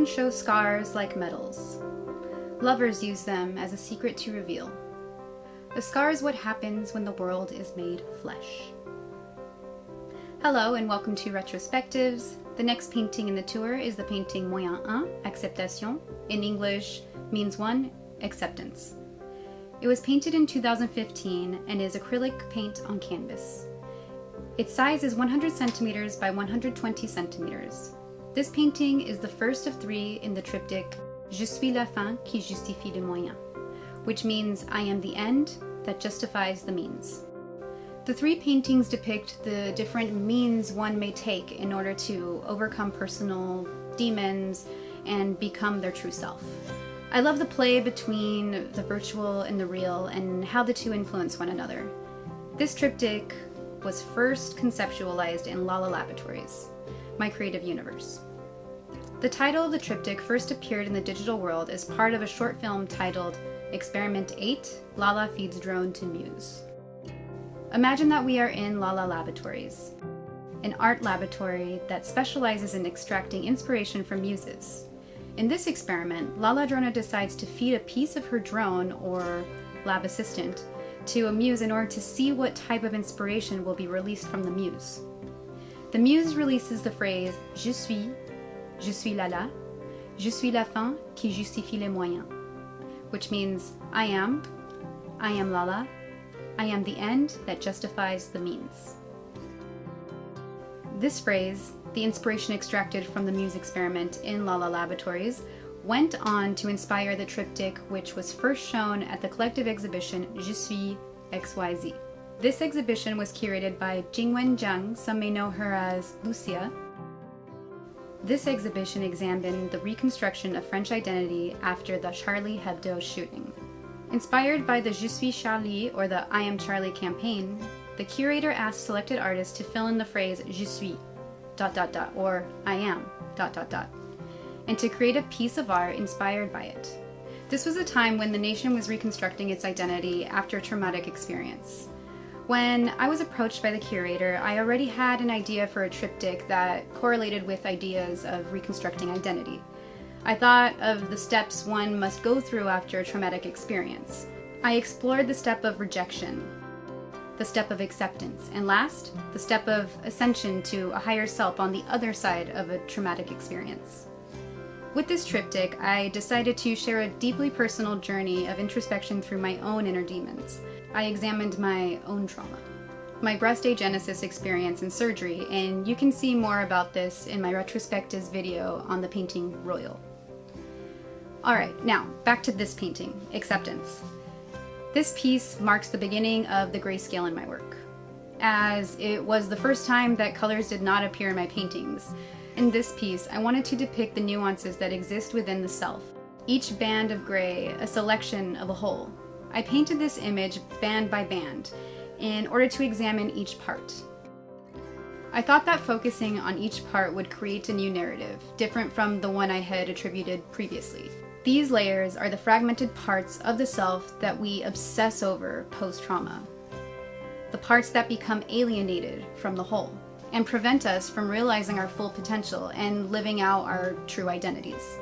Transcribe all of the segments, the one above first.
Women show scars like medals. Lovers use them as a secret to reveal. A scar is what happens when the world is made flesh. Hello and welcome to Retrospectives. The next painting in the tour is the painting Moyens 1, Acceptation. In English, means 1, acceptance. It was painted in 2015 and is acrylic paint on canvas. Its size is 100 centimeters by 120 centimeters. This painting is the first of 3 in the triptych Justifie la fin qui justifie les moyens, which means I am the end that justifies the means. The 3 paintings depict the different means one may take in order to overcome personal demons and become their true self. I love the play between the virtual and the real and how the two influence one another. This triptych was first conceptualized in Lala Laboratories, my creative universe. The title of the triptych first appeared in the digital world as part of a short film titled Experiment 8, Lala Feeds Drone to Muse. Imagine that we are in Lala Laboratories, an art laboratory that specializes in extracting inspiration from muses. In this experiment, Lala Drona decides to feed a piece of her drone, or lab assistant, to a muse in order to see what type of inspiration will be released from the muse. The muse releases the phrase je suis Lala, je suis la fin qui justifie les moyens, which means I am Lala, I am the end that justifies the means. This phrase, the inspiration extracted from the muse experiment in Lala Laboratories, went on to inspire the triptych, which was first shown at the collective exhibition Je suis XYZ. This exhibition was curated by Jingwen Zhang, some may know her as Lucia. This exhibition examined the reconstruction of French identity after the Charlie Hebdo shooting. Inspired by the Je suis Charlie, or the I am Charlie campaign, the curator asked selected artists to fill in the phrase je suis, ... or I am ... and to create a piece of art inspired by it. This was a time when the nation was reconstructing its identity after a traumatic experience. When I was approached by the curator, I already had an idea for a triptych that correlated with ideas of reconstructing identity. I thought of the steps one must go through after a traumatic experience. I explored the step of rejection, the step of acceptance, and last, the step of ascension to a higher self on the other side of a traumatic experience. With this triptych, I decided to share a deeply personal journey of introspection through my own inner demons. I examined my own trauma, my breast agenesis experience and surgery, and you can see more about this in my retrospectives video on the painting Royal. Alright, now back to this painting, Acceptance. This piece marks the beginning of the grayscale in my work, as it was the first time that colors did not appear in my paintings. In this piece, I wanted to depict the nuances that exist within the self, each band of gray a selection of a whole. I painted this image band by band in order to examine each part. I thought that focusing on each part would create a new narrative, different from the one I had attributed previously. These layers are the fragmented parts of the self that we obsess over post-trauma. The parts that become alienated from the whole and prevent us from realizing our full potential and living out our true identities.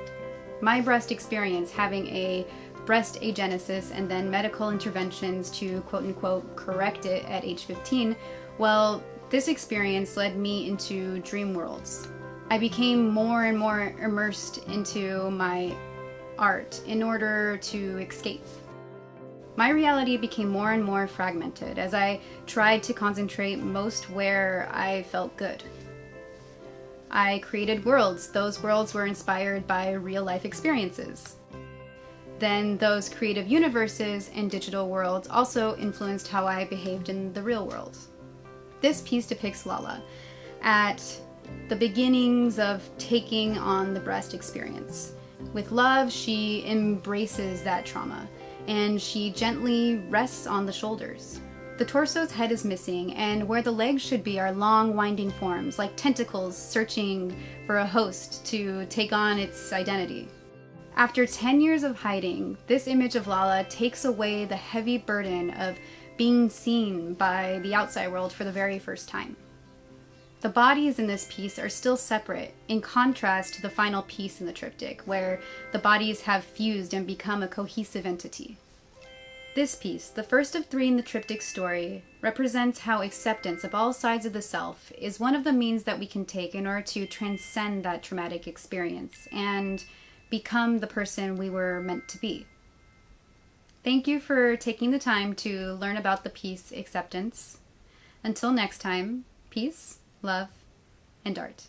My breast experience, having a breast agenesis and then medical interventions to quote-unquote correct it at age 15, well, this experience led me into dream worlds. I became more and more immersed into my art in order to escape. My reality became more and more fragmented as I tried to concentrate most where I felt good. I created worlds. Those worlds were inspired by real-life experiences. Then those creative universes and digital worlds also influenced how I behaved in the real world. This piece depicts Lala at the beginnings of taking on the breast experience. With love, she embraces that trauma, and she gently rests on the shoulders. The torso's head is missing, and where the legs should be are long, winding forms, like tentacles searching for a host to take on its identity. After 10 years of hiding, this image of Lala takes away the heavy burden of being seen by the outside world for the very first time. The bodies in this piece are still separate, in contrast to the final piece in the triptych, where the bodies have fused and become a cohesive entity. This piece, the first of 3 in the triptych story, represents how acceptance of all sides of the self is one of the means that we can take in order to transcend that traumatic experience and become the person we were meant to be. Thank you for taking the time to learn about the piece Acceptance. Until next time, peace, love, and art.